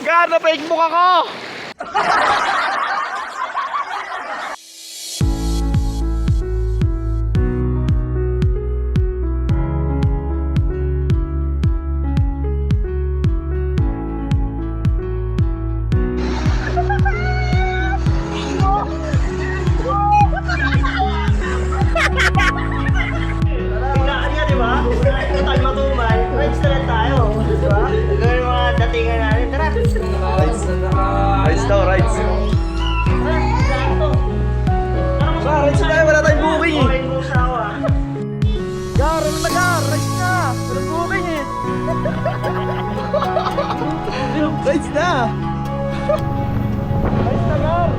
Gano, Facebook ako! Rides daw, rides. Rides tayo, wala tayong booking eh. Gar, ano na gar? Rides na! Walang booking eh. Rides na! Rides na gar!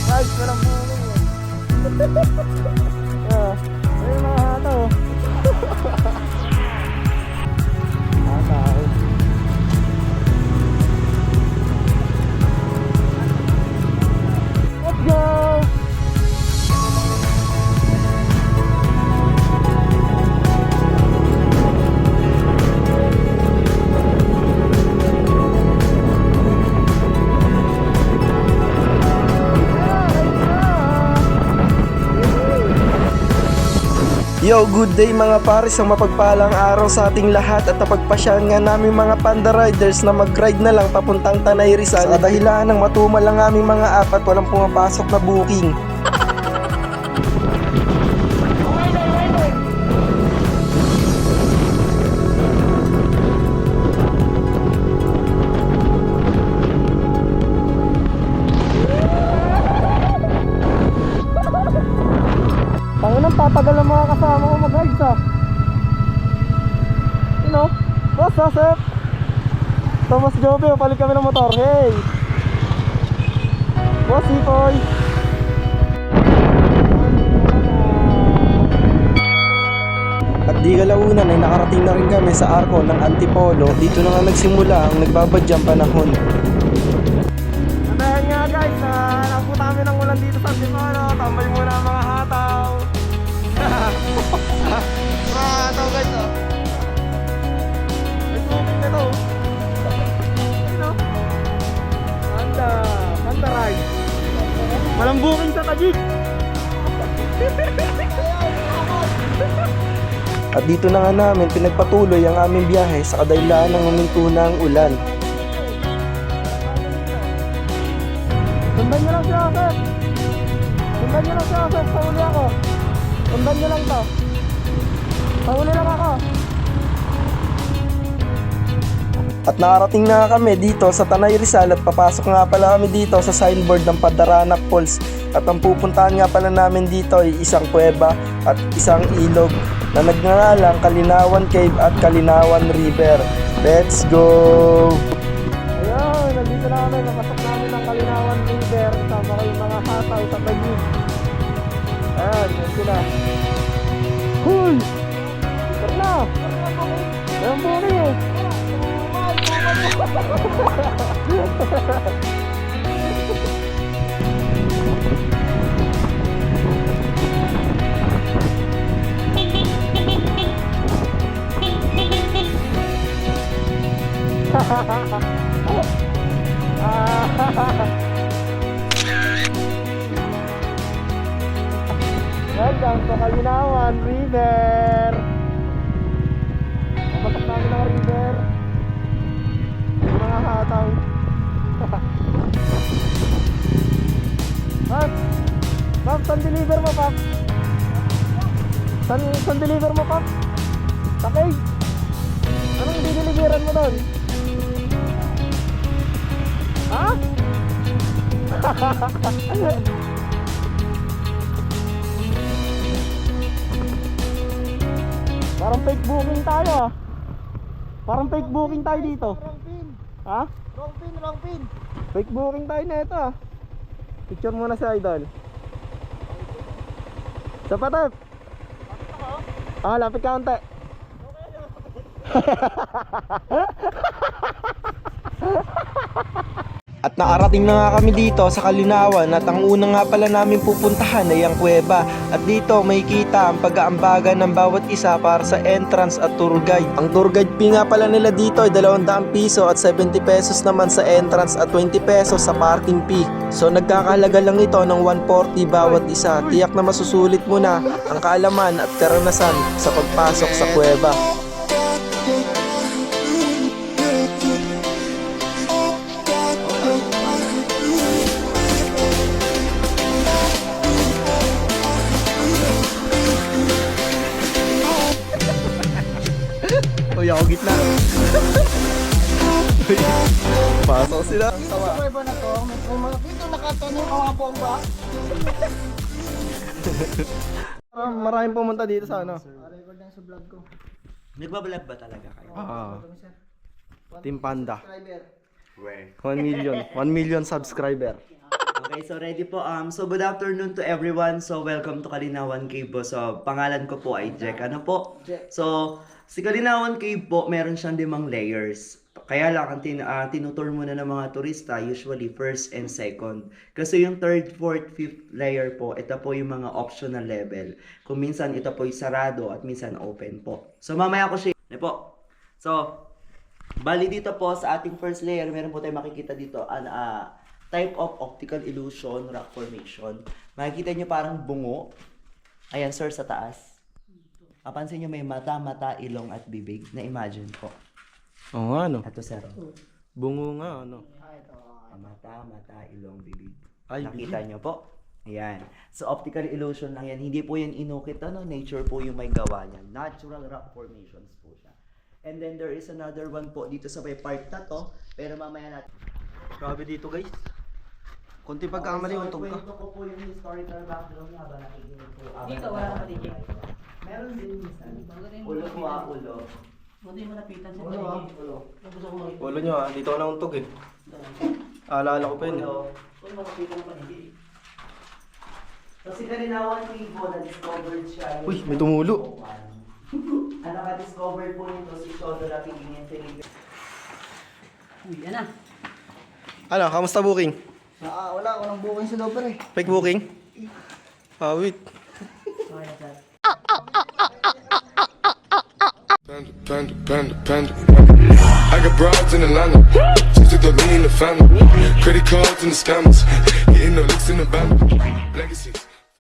Rides, walang booking eh. Ayun mga hataw. Hataw. Let's go! Yo, good day mga pares, ang mapagpalang araw sa ating lahat at napagpasyahan nga namin mga Panda Riders na mag-ride na lang papuntang Tanay Rizal sa dahilan ng matumal ang aming mga app at walang pumapasok na booking. Tanginang tatagal ang mga kasama ko mag-rides ah. You know, boss, Joseph Thomas Jobe, palit kami ng motor. Hey boss, Hipoy. At di kalaunan ay nakarating na rin kami sa arko ng Antipolo. Dito na nga nagsimula ang nagbabadyang panahon. Dahil nga guys, napunta kami ng ulan dito sa Antipolo. Tambay muna ang mga hataw. Mga hataw guys oh. May swimming na to. Ano? Panda ride. Walang booking sa Tajik. At dito na nga namin pinagpatuloy ang aming biyahe sa kadahilan ng huminto na ang ulan. Sundan nyo lang siya, sir. Sundan nyo lang siya, sir. Pauli ako. Sundan nyo lang to. Pauli lang ako. At nakarating na kami dito sa Tanay Rizal at papasok nga pala kami dito sa signboard ng Padaranak Falls. At ang pupuntahan nga pala namin dito ay isang kuweba at isang ilog na nagngangalang Kalinawan Cave at Kalinawan River. Let's go! Ayun, nandito na kami. Napasok namin ng Kalinawan River. Sama ko yung mga hataw sa Taguig. Ayan, yan sila. Huy! Ikot na! Ayan po rin eh. Welcome sa Kalinawan River. Papasok namin ang river. Yung mga hataw. Pap, saan deliver mo, Pap? Saan deliver mo, Pap? Sakay? Anong dideliveran mo doon? Ha? Parang fake booking tayo ah. Parang fake booking tayo dito. Wrong pin. Ha? Wrong pin. Fake booking tayo na ito ah. Picture muna si Idol. Sa patep. Lapit ka konti. At nakarating na nga kami dito sa Kalinawan at ang una nga pala namin pupuntahan ay ang kuweba. At dito makikita ang pag-aambagan ng bawat isa para sa entrance at tour guide. Ang tour guide fee nga pala nila dito ay 200 piso at 70 pesos naman sa entrance at 20 pesos sa parking fee. So nagkakahalaga lang ito ng 140 bawat isa. Tiyak na masusulit mo na ang kaalaman at karanasan sa pagpasok sa kuweba. Uy, ako gitna. Uy, pasok sila. Sa kuweba na to, may mga dito nakatanong ang mga bomba. Maraming pumunta dito sa ano. Record lang sa vlog ko. Nagbablog ba talaga kayo? Team Panda. Subscriber. Where? 1 million subscriber. Okay, so ready po. So good afternoon to everyone. So welcome to Kalinawan Cave po. So pangalan ko po ay Jack. Ano po? Jack. So si Kalinawan Cave po, meron siyang 5 layers. Kaya lang, ang tinutour muna ng mga turista, usually first and second. Kasi yung third, fourth, fifth layer po, ito po yung mga optional level. Kung minsan ito po yung sarado at minsan open po. So mamaya ko siya. Ano po? So, bali dito po sa ating first layer, meron po tayong makikita dito, type of optical illusion, rock formation. Makikita nyo parang bungo. Ayan, sir, sa taas. Mapansin nyo may mata, ilong at bibig. Na-imagine po. Oo nga, no? Ito, sir. Bungo nga, ano? Mata, ilong, bibig. Ay, Nakita nyo po? Ayan. So, optical illusion lang yan. Hindi po yan inukit, nature po yung may gawa niyan. Natural rock formations po siya. And then, there is another one po dito sa may part na to. Pero mamaya natin. Grabe dito, guys. Kunti pagkamali, untog ka. Kwento ko po yung historical background niya habang nakikinig po. Dito, wala ka DJ. Meron din minsan. Ulo po ulo. Buti mo napitan sa Ulo DJ. ulo. Tapos ako makikita. Ulo nyo, dito ka na untog eh. Alala ko pa yun. Ulo. Ulo mo napitan pa DJ. So si Kalinawan Cave na-discovered siya. Uy, may tumulo. Ang naka-discover po nito si Chodora Pigingin Felipe. Uy, yan na. Ano, kamusta booking? Wala ako nang booking sa loob eh. Fake booking? Wait. Panda. I got broads in Atlanta, just to throw me in the family. Credit cards and the scammers, getting no licks in the band. Legacies.